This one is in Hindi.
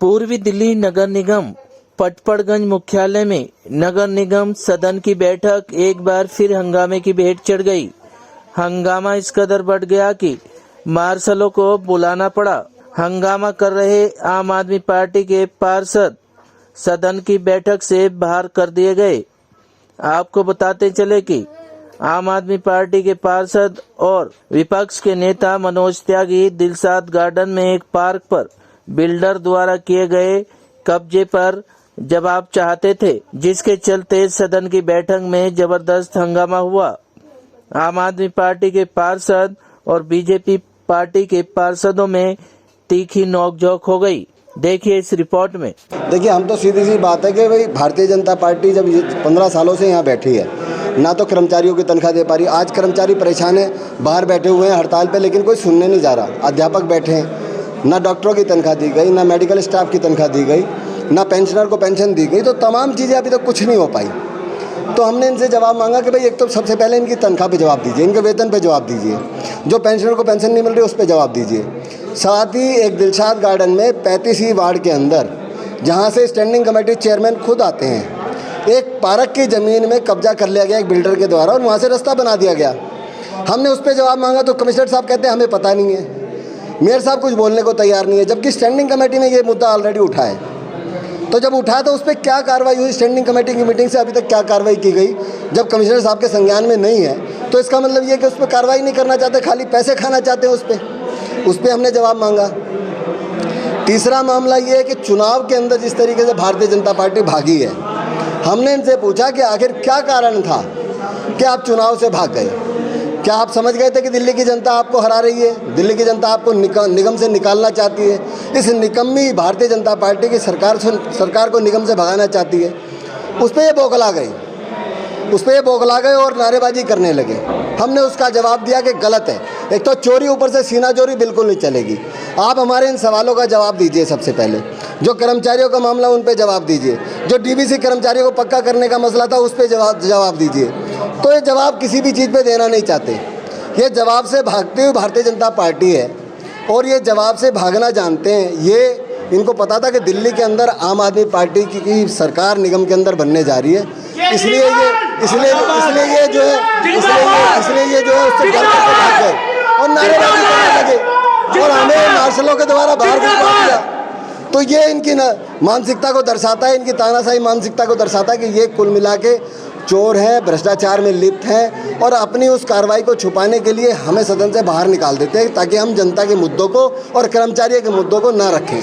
पूर्वी दिल्ली नगर निगम पटपड़गंज मुख्यालय में नगर निगम सदन की बैठक एक बार फिर हंगामे की भेंट चढ़ गई। हंगामा इस कदर बढ़ गया कि मार्शलों को बुलाना पड़ा। हंगामा कर रहे आम आदमी पार्टी के पार्षद सदन की बैठक से बाहर कर दिए गए। आपको बताते चले कि आम आदमी पार्टी के पार्षद और विपक्ष के नेता मनोज त्यागी दिलशाद गार्डन में एक पार्क पर बिल्डर द्वारा किए गए कब्जे पर जवाब चाहते थे, जिसके चलते सदन की बैठक में जबरदस्त हंगामा हुआ। आम आदमी पार्टी के पार्षद और बीजेपी पार्टी के पार्षदों में तीखी नोकझोंक हो गई। देखिए इस रिपोर्ट में। देखिए, हम तो सीधी सी बात है कि भाई भारतीय जनता पार्टी जब 15 सालों से यहाँ बैठी है, ना तो कर्मचारियों की तनख्वाह दे पा रही। आज कर्मचारी परेशान है, बाहर बैठे हुए हैं हड़ताल पे, लेकिन कोई सुनने नहीं जा रहा। अध्यापक बैठे हैं, ना डॉक्टरों की तनख्वाह दी गई, ना मेडिकल स्टाफ की तनख्वाह दी गई, ना पेंशनर को पेंशन दी गई। तो तमाम चीज़ें अभी तक कुछ नहीं हो पाई। तो हमने इनसे जवाब मांगा कि भाई एक तो सबसे पहले इनकी तनख्वाह पे जवाब दीजिए, इनके वेतन पे जवाब दीजिए, जो पेंशनर को पेंशन नहीं मिल रही उस पर जवाब दीजिए। साथ ही एक दिलशाद गार्डन में 35वीं वार्ड के अंदर, जहाँ से स्टैंडिंग कमेटी चेयरमैन खुद आते हैं, एक पार्क की ज़मीन में कब्जा कर लिया गया एक बिल्डर के द्वारा और वहाँ से रास्ता बना दिया गया। हमने उस पर जवाब मांगा तो कमिश्नर साहब कहते हैं हमें पता नहीं है, मेयर साहब कुछ बोलने को तैयार नहीं है, जबकि स्टैंडिंग कमेटी ने ये मुद्दा ऑलरेडी उठा है। तो जब उठा तो उस पर क्या कार्रवाई हुई? स्टैंडिंग कमेटी की मीटिंग से अभी तक क्या कार्रवाई की गई? जब कमिश्नर साहब के संज्ञान में नहीं है तो इसका मतलब ये कि उस पर कार्रवाई नहीं करना चाहते, खाली पैसे खाना चाहते हैं उस पर हमने जवाब मांगा। तीसरा मामला ये है कि चुनाव के अंदर जिस तरीके से भारतीय जनता पार्टी भागी है, हमने इनसे पूछा कि आखिर क्या कारण था कि आप चुनाव से भाग गए? क्या आप समझ गए थे कि दिल्ली की जनता आपको हरा रही है, दिल्ली की जनता आपको निगम से निकालना चाहती है? इस निकम्मी भारतीय जनता पार्टी की सरकार को निगम से भगाना चाहती है। उस पर ये बौखला गए और नारेबाजी करने लगे। हमने उसका जवाब दिया कि गलत है। एक तो चोरी, ऊपर से सीना चोरी बिल्कुल नहीं चलेगी। आप हमारे इन सवालों का जवाब दीजिए। सबसे पहले जो कर्मचारियों का मामला उन पे जवाब दीजिए, जो डीबीसी कर्मचारियों को पक्का करने का मसला था उस पर जवाब दीजिए। तो ये जवाब किसी भी चीज़ पे देना नहीं चाहते। ये जवाब से भागते हुए भारतीय जनता पार्टी है और ये जवाब से भागना जानते हैं। ये इनको पता था कि दिल्ली के अंदर आम आदमी पार्टी की सरकार निगम के अंदर बनने जा रही है, इसलिए ये जो है उससे डर करके भाग गए और नारेबाजी करने लगे और हमें मार्शलों के द्वारा बाहर भिजवा दिया। तो ये इनकी मानसिकता को दर्शाता है, इनकी तानाशाही मानसिकता को दर्शाता है कि ये कुल मिला के चोर हैं, भ्रष्टाचार में लिप्त हैं और अपनी उस कार्रवाई को छुपाने के लिए हमें सदन से बाहर निकाल देते हैं ताकि हम जनता के मुद्दों को और कर्मचारियों के मुद्दों को ना रखें।